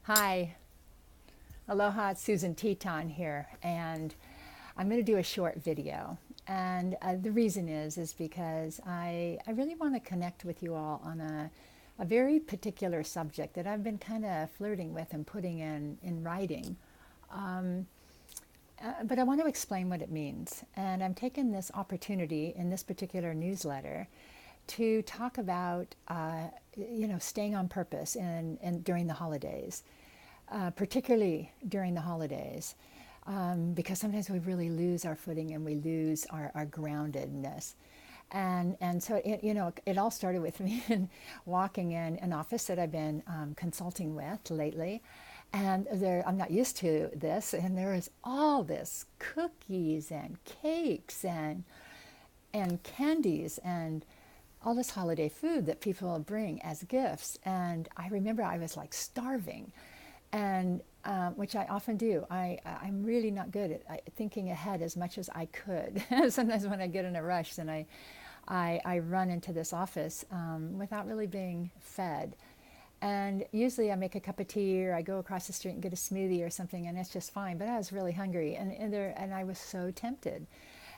Hi, aloha, it's Susan Teton here, and I'm going to do a short video. And the reason is because I really want to connect with you all on a very particular subject that I've been kind of flirting with and putting in writing. But I want to explain what it means. And I'm taking this opportunity in this particular newsletter to talk about, staying on purpose and during the holidays, particularly during the holidays, because sometimes we really lose our footing and we lose our groundedness. And so it all started with me walking in an office that I've been consulting with lately, and I'm not used to this, and there is all this cookies and cakes and candies and all this holiday food that people bring as gifts. And I remember I was like starving, and which I often do. I'm really not good at thinking ahead as much as I could. Sometimes when I get in a rush, then I run into this office without really being fed. And usually I make a cup of tea or I go across the street and get a smoothie or something, and it's just fine. But I was really hungry, and I was so tempted.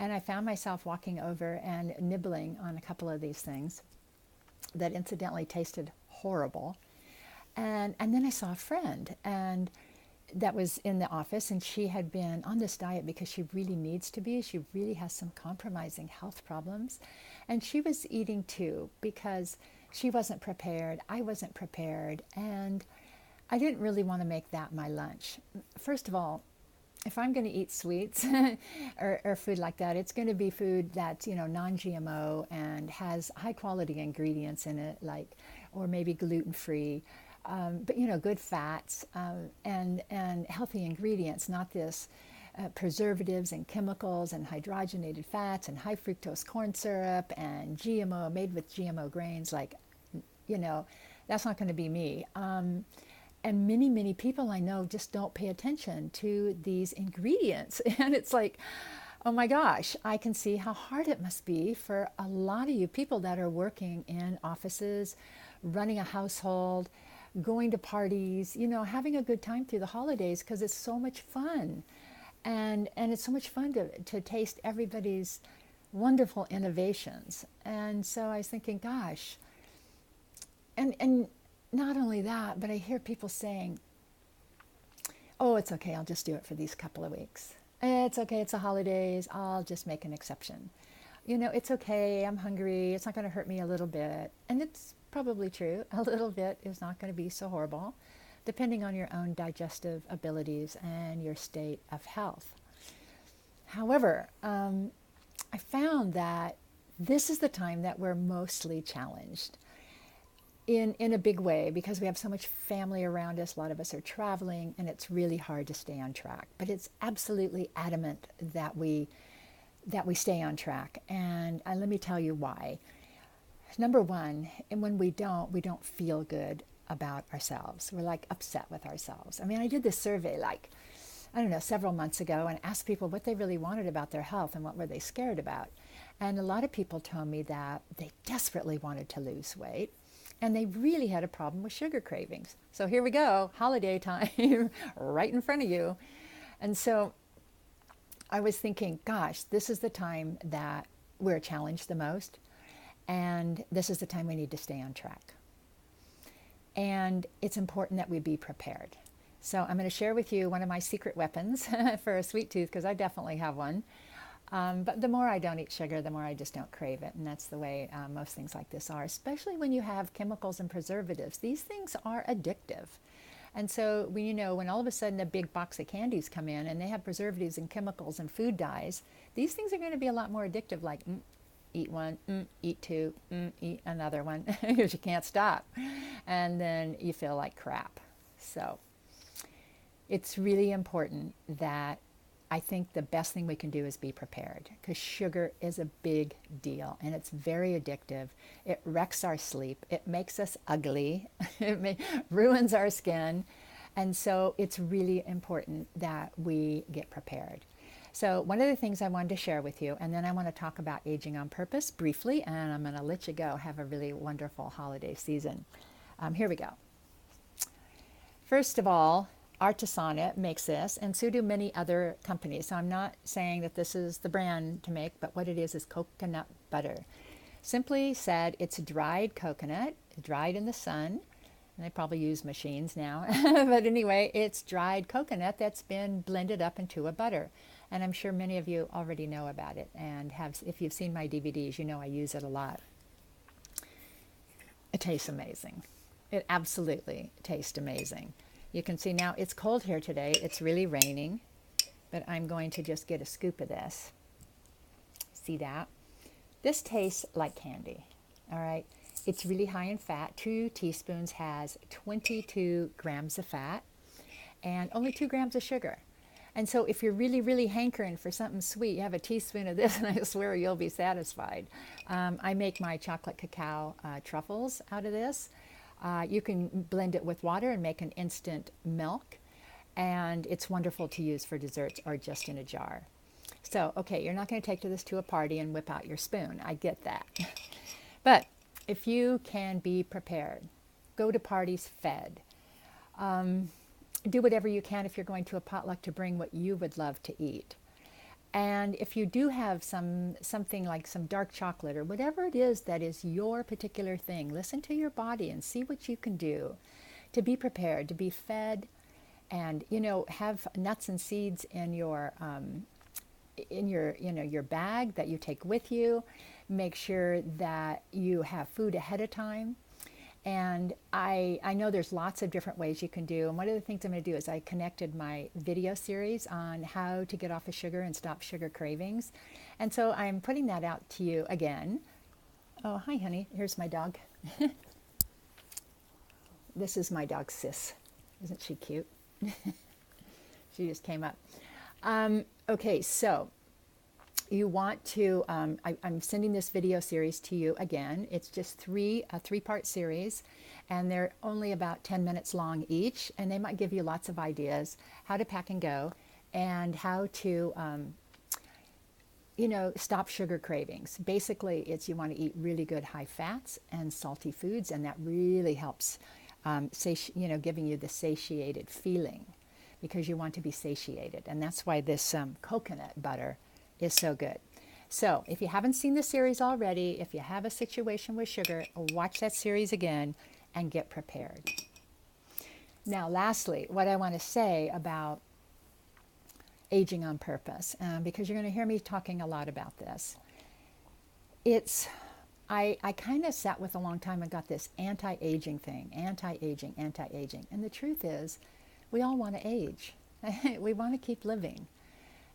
And I found myself walking over and nibbling on a couple of these things that incidentally tasted horrible. And then I saw a friend, and that was in the office, and she had been on this diet because she really needs to be. She really has some compromising health problems. And she was eating too because she wasn't prepared. I wasn't prepared. And I didn't really want to make that my lunch. First of all, if I'm going to eat sweets or food like that, it's going to be food that's non-GMO and has high quality ingredients in it, like, or maybe gluten-free, but good fats, and healthy ingredients, not this preservatives and chemicals and hydrogenated fats and high fructose corn syrup and GMO, made with GMO grains. Like, that's not going to be me. And many people I know just don't pay attention to these ingredients. And it's like, oh my gosh, I can see how hard it must be for a lot of you people that are working in offices, running a household, going to parties, having a good time through the holidays, because it's so much fun. And it's so much fun to taste everybody's wonderful innovations. And so I was thinking, gosh, and not only that, but I hear people saying, oh, it's okay, I'll just do it for these couple of weeks. It's okay, it's the holidays, I'll just make an exception. It's okay, I'm hungry, it's not going to hurt me a little bit. And it's probably true, a little bit is not going to be so horrible, depending on your own digestive abilities and your state of health. However, I found that this is the time that we're mostly challenged in a big way, because we have so much family around us. A lot of us are traveling, and it's really hard to stay on track. But it's absolutely adamant that we stay on track. And let me tell you why. Number one, and when we don't feel good about ourselves. We're like upset with ourselves. I mean, I did this survey like, I don't know, several months ago, and asked people what they really wanted about their health and what were they scared about. And a lot of people told me that they desperately wanted to lose weight, and they really had a problem with sugar cravings. So here we go, holiday time, right in front of you. And so I was thinking, gosh, this is the time that we're challenged the most, and this is the time we need to stay on track. And it's important that we be prepared. So I'm going to share with you one of my secret weapons for a sweet tooth, because I definitely have one. But the more I don't eat sugar, the more I just don't crave it. And that's the way most things like this are, especially when you have chemicals and preservatives. These things are addictive. And so when all of a sudden a big box of candies come in and they have preservatives and chemicals and food dyes, these things are going to be a lot more addictive, like eat one, eat two, eat another one, because you can't stop. And then you feel like crap. So it's really important that I think the best thing we can do is be prepared, because sugar is a big deal and it's very addictive. It wrecks our sleep. It makes us ugly. It ruins our skin. And so it's really important that we get prepared. So one of the things I wanted to share with you, and then I want to talk about aging on purpose briefly, and I'm going to let you go. Have a really wonderful holiday season. Here we go. First of all, Artisana makes this, and so do many other companies. So I'm not saying that this is the brand to make, but what it is coconut butter. Simply said, it's dried coconut, dried in the sun, and they probably use machines now. But anyway, it's dried coconut that's been blended up into a butter. And I'm sure many of you already know about it and have, if you've seen my DVDs, you know I use it a lot. It tastes amazing. It absolutely tastes amazing. You can see now it's cold here today. It's really raining, but I'm going to just get a scoop of this. See that? This tastes like candy, all right? It's really high in fat. 2 teaspoons has 22 grams of fat and only 2 grams of sugar. And so if you're really, really hankering for something sweet, you have a teaspoon of this and I swear you'll be satisfied. I make my chocolate cacao truffles out of this. You can blend it with water and make an instant milk. And it's wonderful to use for desserts or just in a jar. So, okay, you're not going to take this to a party and whip out your spoon. I get that. But if you can be prepared, go to parties fed. Do whatever you can if you're going to a potluck to bring what you would love to eat. And if you do have something like some dark chocolate or whatever it is that is your particular thing, listen to your body and see what you can do to be prepared, to be fed, and have nuts and seeds in your your bag that you take with you. Make sure that you have food ahead of time. And I know there's lots of different ways you can do. And one of the things I'm going to do is I connected my video series on how to get off of sugar and stop sugar cravings. And so I'm putting that out to you again. Oh, hi, honey. Here's my dog. This is my dog, Sis. Isn't she cute? She just came up. Okay, so you want to, I'm sending this video series to you again. It's just a three-part series, and they're only about 10 minutes long each, and they might give you lots of ideas how to pack and go and how to, stop sugar cravings. Basically, you want to eat really good high fats and salty foods, and that really helps, giving you the satiated feeling, because you want to be satiated, and that's why this coconut butter is so good. So if you haven't seen the series already, if you have a situation with sugar, watch that series again and get prepared. Now, lastly, what I want to say about aging on purpose, because you're going to hear me talking a lot about this. I kind of sat with a long time and got this anti-aging thing, anti-aging. And the truth is, we all want to age. We want to keep living.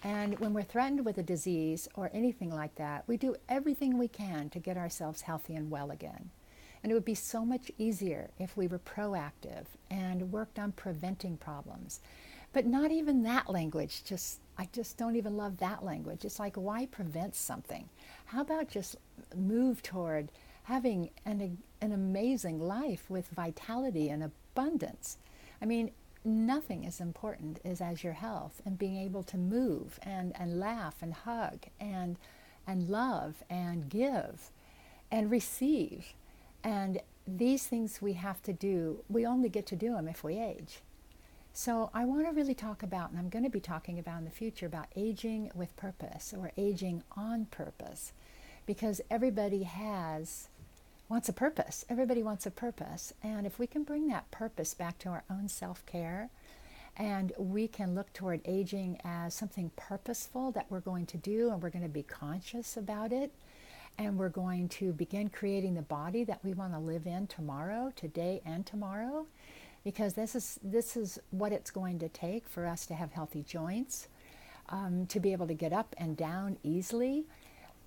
And when we're threatened with a disease or anything like that, we do everything we can to get ourselves healthy and well again. And it would be so much easier if we were proactive and worked on preventing problems. But not even that language, I just don't even love that language. It's like, why prevent something? How about just move toward having an amazing life with vitality and abundance? I mean, nothing as important as your health and being able to move and laugh and hug and love and give and receive. And these things we have to do, we only get to do them if we age. So I want to really talk about, and I'm going to be talking about in the future, about aging with purpose or aging on purpose, because everybody wants a purpose. Everybody wants a purpose. And if we can bring that purpose back to our own self-care, and we can look toward aging as something purposeful that we're going to do, and we're going to be conscious about it, and we're going to begin creating the body that we want to live in tomorrow, today and tomorrow, because this is what it's going to take for us to have healthy joints, to be able to get up and down easily,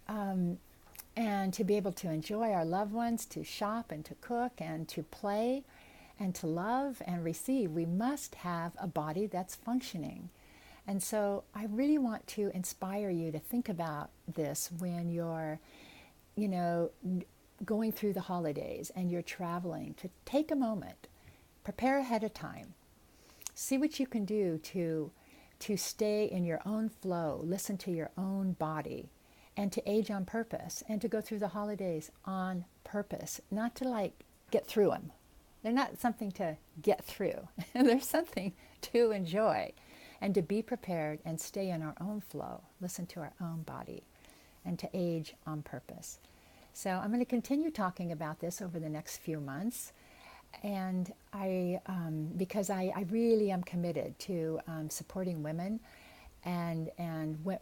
and to be able to enjoy our loved ones, to shop and to cook and to play and to love and receive. We must have a body that's functioning. And so I really want to inspire you to think about this when you're, going through the holidays and you're traveling, to take a moment, prepare ahead of time, see what you can do to stay in your own flow, listen to your own body, and to age on purpose, and to go through the holidays on purpose, not to get through them, They're not something to get through. They're something to enjoy and to be prepared and stay in our own flow, listen to our own body, and to age on purpose. So I'm going to continue talking about this over the next few months. And because I really am committed to supporting women and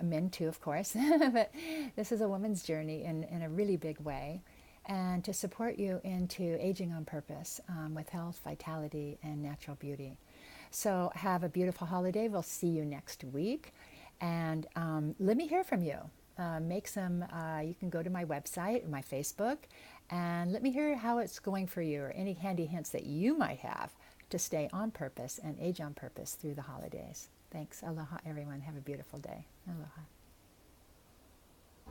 men too, of course, but this is a woman's journey in a really big way, and to support you into aging on purpose with health, vitality, and natural beauty. So have a beautiful holiday. We'll see you next week, and let me hear from you. You can go to my website or my Facebook, and let me hear how it's going for you, or any handy hints that you might have to stay on purpose and age on purpose through the holidays. Thanks. Aloha, everyone. Have a beautiful day. Aloha.